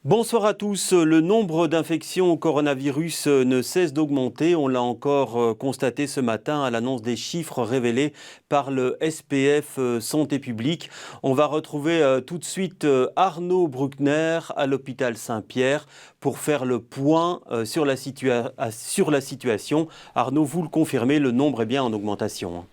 Bonsoir à tous. Le nombre d'infections au coronavirus ne cesse d'augmenter. On l'a encore constaté ce matin à l'annonce des chiffres révélés par le SPF Santé publique. On va retrouver tout de suite Arnaud Bruckner à l'hôpital Saint-Pierre pour faire le point sur la situation. Arnaud, vous le confirmez, le nombre est bien en augmentation.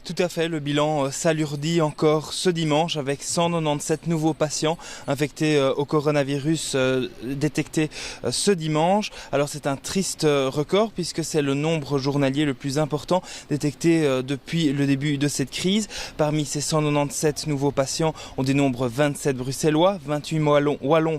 Tout à fait, le bilan s'alourdit encore ce dimanche avec 197 nouveaux patients infectés au coronavirus détectés ce dimanche. Alors c'est un triste record puisque c'est le nombre journalier le plus important détecté depuis le début de cette crise. Parmi ces 197 nouveaux patients, on dénombre 27 bruxellois, 28 wallons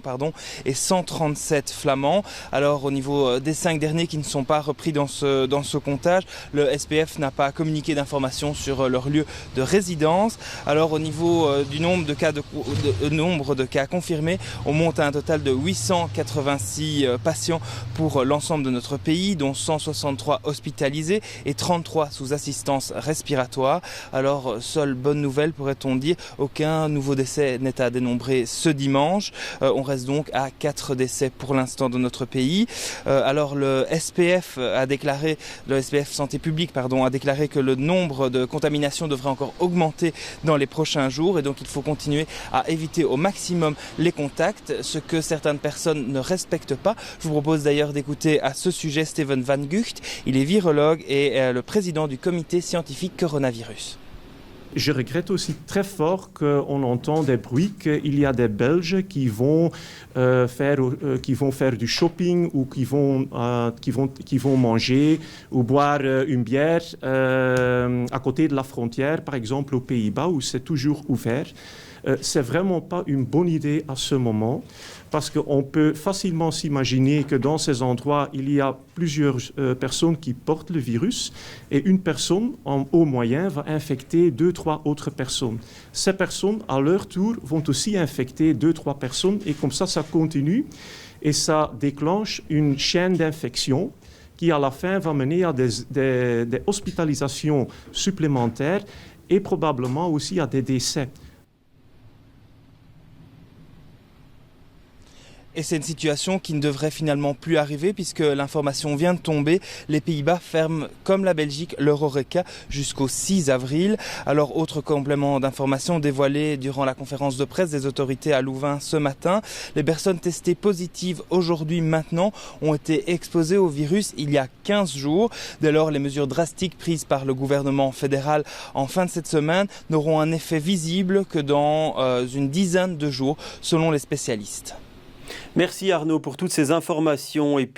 et 137 flamands. Alors au niveau des 5 derniers qui ne sont pas repris dans ce comptage, le SPF n'a pas communiqué d'informations sur leur lieu de résidence. Alors au niveau du nombre de cas confirmés, on monte à un total de 886 patients pour l'ensemble de notre pays, dont 163 hospitalisés et 33 sous assistance respiratoire. Alors seule bonne nouvelle pourrait-on dire, aucun nouveau décès n'est à dénombrer ce dimanche. On reste donc à 4 décès pour l'instant dans notre pays. Alors le SPF Santé publique a déclaré que le nombre de contaminations devrait encore augmenter dans les prochains jours et donc il faut continuer à éviter au maximum les contacts, ce que certaines personnes ne respectent pas. Je vous propose d'ailleurs d'écouter à ce sujet Steven Van Gucht. Il est virologue et le président du comité scientifique coronavirus. Je regrette aussi très fort qu'on entend des bruits qu'il y a des Belges qui vont faire du shopping ou qui vont manger ou boire une bière à côté de la frontière, par exemple aux Pays-Bas où c'est toujours ouvert. C'est vraiment pas une bonne idée à ce moment parce qu'on peut facilement s'imaginer que dans ces endroits, il y a plusieurs personnes qui portent le virus et une personne, au moyen, va infecter 2-3 autres personnes. Ces personnes, à leur tour, vont aussi infecter 2-3 personnes et comme ça continue et ça déclenche une chaîne d'infection qui, à la fin, va mener à des hospitalisations supplémentaires et probablement aussi à des décès. Et c'est une situation qui ne devrait finalement plus arriver puisque l'information vient de tomber. Les Pays-Bas ferment, comme la Belgique, leur Horeca jusqu'au 6 avril. Alors, autre complément d'information dévoilé durant la conférence de presse des autorités à Louvain ce matin. Les personnes testées positives aujourd'hui, maintenant, ont été exposées au virus il y a 15 jours. Dès lors, les mesures drastiques prises par le gouvernement fédéral en fin de cette semaine n'auront un effet visible que dans une dizaine de jours, selon les spécialistes. Merci Arnaud pour toutes ces informations.